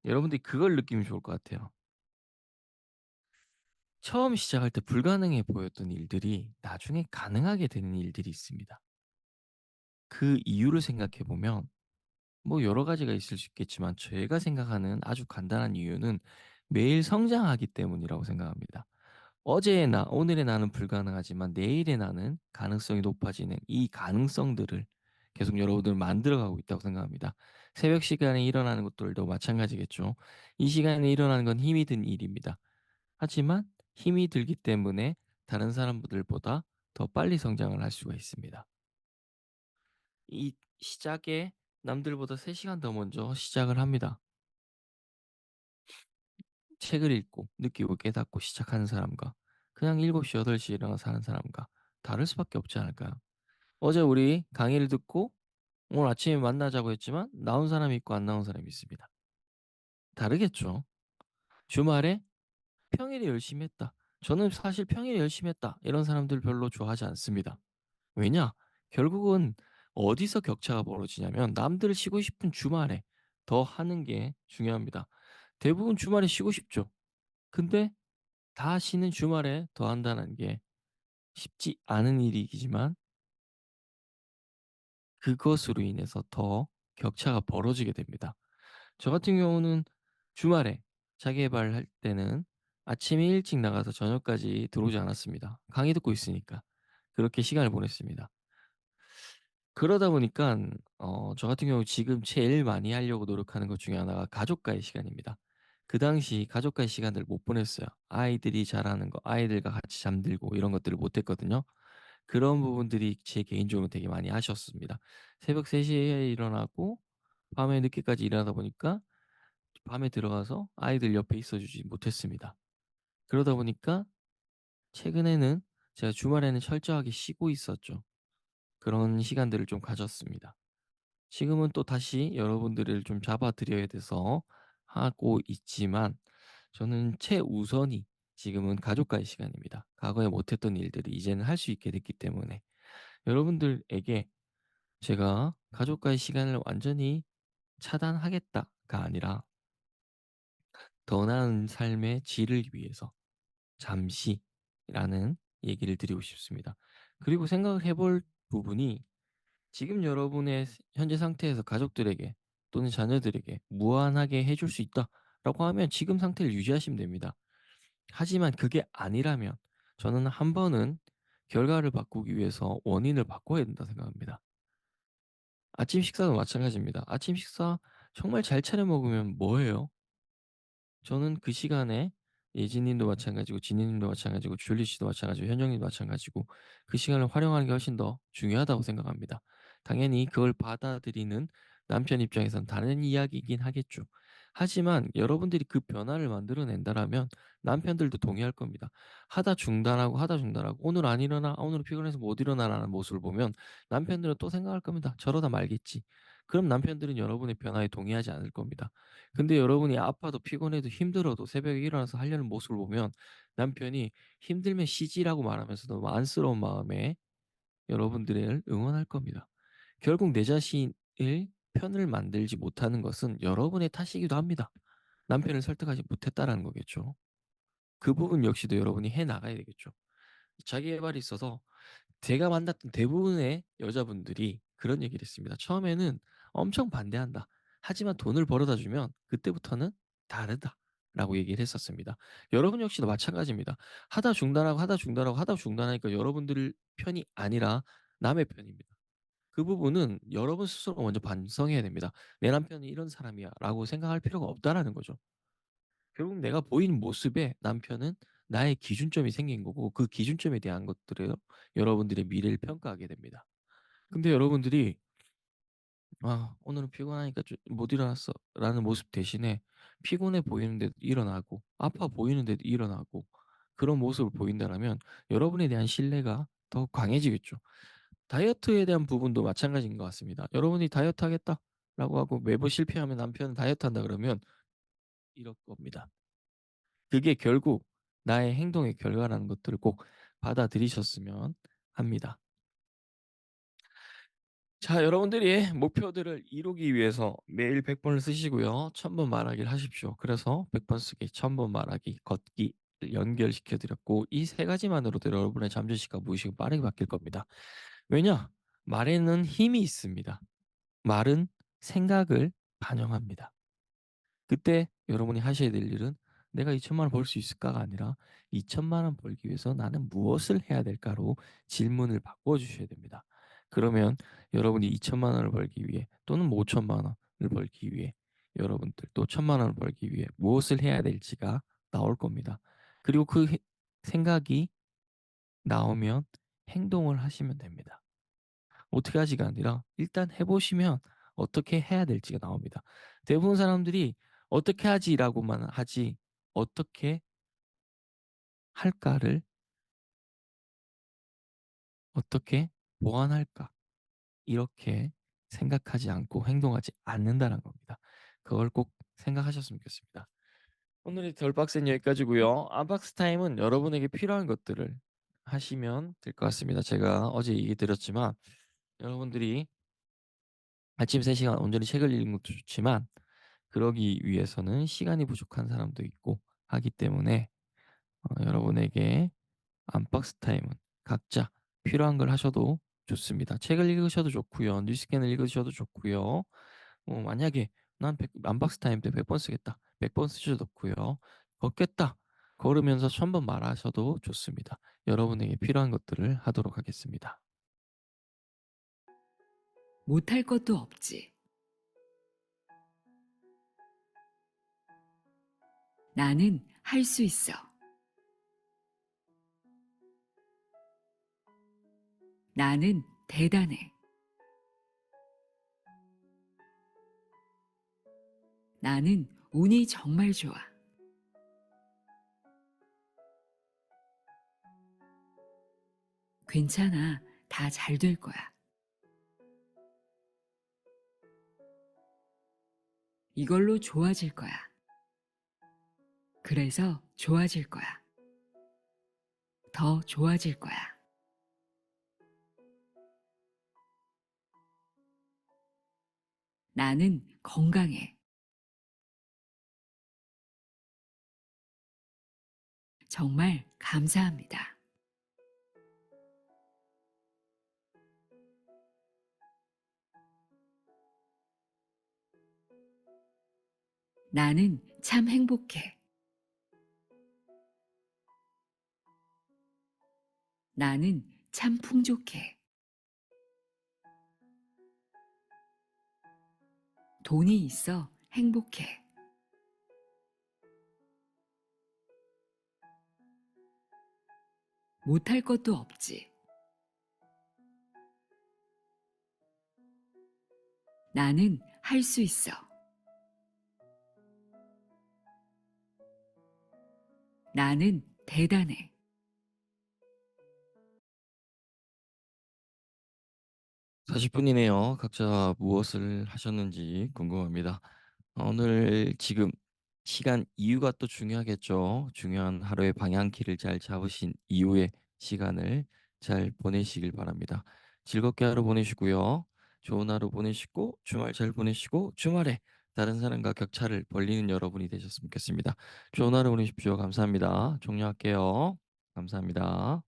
여러분들이 그걸 느끼면 좋을 것 같아요. 처음 시작할 때 불가능해 보였던 일들이 나중에 가능하게 되는 일들이 있습니다. 그 이유를 생각해 보면 뭐 여러 가지가 있을 수 있겠지만 제가 생각하는 아주 간단한 이유는 매일 성장하기 때문이라고 생각합니다. 어제의 나, 오늘의 나는 불가능하지만 내일의 나는 가능성이 높아지는 이 가능성들을 계속 여러분들은 만들어가고 있다고 생각합니다. 새벽 시간에 일어나는 것들도 마찬가지겠죠. 이 시간에 일어나는 건 힘이 든 일입니다. 하지만 힘이 들기 때문에 다른 사람들보다 더 빨리 성장을 할 수가 있습니다. 이 시작에 남들보다 3시간 더 먼저 시작을 합니다. 책을 읽고 느끼고 깨닫고 시작하는 사람과 그냥 7시, 8시에 일어나서 하는 사람과 다를 수밖에 없지 않을까요? 어제 우리 강의를 듣고 오늘 아침에 만나자고 했지만 나온 사람이 있고 안 나온 사람이 있습니다. 다르겠죠. 주말에 평일에 열심히 했다. 저는 사실 평일에 열심히 했다. 이런 사람들 별로 좋아하지 않습니다. 왜냐? 결국은 어디서 격차가 벌어지냐면 남들 쉬고 싶은 주말에 더 하는 게 중요합니다. 대부분 주말에 쉬고 싶죠. 근데 다 쉬는 주말에 더 한다는 게 쉽지 않은 일이지만 그것으로 인해서 더 격차가 벌어지게 됩니다. 저 같은 경우는 주말에 자기 계발할 때는 아침에 일찍 나가서 저녁까지 들어오지 않았습니다. 강의 듣고 있으니까. 그렇게 시간을 보냈습니다. 그러다 보니깐 저 같은 경우 지금 제일 많이 하려고 노력하는 것 중에 하나가 가족과의 시간입니다. 그 당시 가족과의 시간을 못 보냈어요. 아이들이 자라는 거, 아이들과 같이 잠들고 이런 것들을 못 했거든요. 그런 부분들이 제 개인적으로 되게 많이 아쉬웠습니다. 새벽 3 시에 일어나고 밤에 늦게까지 일하다 보니까 밤에 들어가서 아이들 옆에 있어 주지 못했습니다. 그러다 보니까 최근에는 제가 주말에는 철저하게 쉬고 있었죠. 그런 시간들을 좀 가졌습니다. 지금은 또다시 여러분들을 좀 잡아 드려야 돼서 하고 있지만 저는 최우선이 지금은 가족과의 시간입니다. 과거에 못했던 일들을 이제는 할 수 있게 됐기 때문에 여러분들에게 제가 가족과의 시간을 완전히 차단하겠다가 아니라 더 나은 삶의 질을 위해서 잠시라는 얘기를 드리고 싶습니다. 그리고 생각을 해볼 부분이 지금 여러분의 현재 상태에서 가족들에게 또는 자녀들에게 무한하게 해줄 수 있다라고 하면 지금 상태를 유지하시면 됩니다. 하지만 그게 아니라면 저는 한 번은 결과를 바꾸기 위해서 원인을 바꿔야 된다 생각합니다. 아침 식사도 마찬가지입니다. 아침 식사 정말 잘 차려 먹으면 뭐해요? 저는 그 시간에 예진 님도 마찬가지고 지니 님도 마찬가지고 줄리 씨도 마찬가지고 현영 님도 마찬가지고 그 시간을 활용하는 게 훨씬 더 중요하다고 생각합니다. 당연히 그걸 받아들이는 남편 입장에선 다른 이야기이긴 하겠죠. 하지만 여러분들이 그 변화를 만들어 낸다라면 남편들도 동의할 겁니다. 하다 중단하고 '오늘 안 일어나. 아 오늘은 피곤해서 못 일어나.'라는 모습을 보면 남편들은 또 생각할 겁니다. '저러다 말겠지.' 그럼 남편들은 여러분의 변화에 동의하지 않을 겁니다. 근데 여러분이 아파도 피곤해도 힘들어도 새벽에 일어나서 하려는 모습을 보면 남편이 "힘들면 쉬지."라고 말하면서도 안쓰러운 마음에 여러분들을 응원할 겁니다. 결국 내 자신을 편을 만들지 못하는 것은 여러분의 탓이기도 합니다. 남편을 설득하지 못했다라는 거겠죠. 그 부분 역시도 여러분이 해 나가야 되겠죠. 자기 계발이 있어서 제가 만났던 대부분의 여자분들이 그런 얘기를 했습니다. 처음에는 엄청 반대한다. 하지만 돈을 벌어다 주면 그때부터는 다르다라고 얘기를 했었습니다. 여러분 역시도 마찬가지입니다. 하다 중단하고 하다 중단하고 하다 중단하니까 여러분들 편이 아니라 남의 편입니다. 그 부분은 여러분 스스로가 먼저 반성해야 됩니다. '내 남편이 이런 사람이야.'라고 생각할 필요가 없다라는 거죠. 결국 내가 보이는 모습에 남편은 나의 기준점이 생긴 거고 그 기준점에 대한 것들을 여러분들의 미래를 평가하게 됩니다. 근데 여러분들이 '아 오늘은 피곤하니까 좀 못 일어났어.'라는 모습 대신에 피곤해 보이는데도 일어나고 아파 보이는데도 일어나고 그런 모습을 보인다라면 여러분에 대한 신뢰가 더 강해지겠죠. 다이어트에 대한 부분도 마찬가지인 것 같습니다. 여러분이 "다이어트 하겠다."라고 하고 매번 실패하면 남편은 "다이어트 한다." 그러면 이럴 겁니다. 그게 결국 나의 행동의 결과라는 것들을 꼭 받아들이셨으면 합니다. 자, 여러분들이 목표들을 이루기 위해서 매일 100 번을 쓰시고요. 1000번 말하기를 하십시오. 그래서 100번 쓰기, 1000번 말하기, 걷기를 연결시켜 드렸고, 이 세 가지만으로도 여러분의 잠재의식과 무의식은 빠르게 바뀔 겁니다. 왜냐? 말에는 힘이 있습니다. 말은 생각을 반영합니다. 그때 여러분이 하셔야 될 일은 '내가 2 천만 원 벌 수 있을까?'가 아니라 2 천만 원 벌기 위해서 나는 무엇을 해야 될까?'로 질문을 바꿔 주셔야 됩니다. 그러면 여러분이 2 천만 원을 벌기 위해 또는 뭐 5 천만 원을 벌기 위해 여러분들 또 1 천만 원을 벌기 위해 무엇을 해야 될지가 나올 겁니다. 그리고 그 생각이 나오면 행동을 하시면 됩니다. 어떻게 하지가 아니라 일단 해 보시면 어떻게 해야 될지가 나옵니다. 대부분 사람들이 "어떻게 하지?"라고만 하지 "어떻게 할까?"를 '어떻게 보완할까?' 이렇게 생각하지 않고 행동하지 않는다는 겁니다. 그걸 꼭 생각하셨으면 좋겠습니다. 오늘의 덜 빡센 여기까지고요. 안박스 타임은 여러분에게 필요한 것들을 하시면 될 것 같습니다. 제가 어제 얘기 드렸지만 여러분들이 아침 3 시간 온전히 책을 읽는 것도 좋지만 그러기 위해서는 시간이 부족한 사람도 있고 하기 때문에 여러분에게 안박스 타임은 각자 필요한 걸 하셔도 좋습니다. 책을 읽으셔도 좋고요. 뉴스캔을 읽으셔도 좋고요. 만약에 '난 백 안박스 타임 때 100번 쓰겠다.' 100번 쓰셔도 좋고요. '걷겠다.' 걸으면서 1000번 말하셔도 좋습니다. 여러분에게 필요한 것들을 하도록 하겠습니다. 못할 것도 없지. 나는 할 수 있어. 나는 대단해. 나는 운이 정말 좋아. 괜찮아. 다 잘 될 거야. 이걸로 좋아질 거야. 그래서 좋아질 거야. 더 좋아질 거야. 나는 건강해. 정말 감사합니다. 나는 참 행복해. 나는 참 풍족해. 돈이 있어 행복해. 못할 것도 없지. 나는 할 수 있어. 나는 대단해. 40 분이네요. 각자 무엇을 하셨는지 궁금합니다. 오늘 지금 시간 이유가 또 중요하겠죠. 중요한 하루의 방향키를 잘 잡으신 이후의 시간을 잘 보내시길 바랍니다. 즐겁게 하루 보내시고요. 좋은 하루 보내시고 주말 잘 보내시고 주말에 다른 사람과 격차를 벌리는 여러분이 되셨으면 좋겠습니다. 좋은 하루 보내십시오. 감사합니다. 종료할게요. 감사합니다.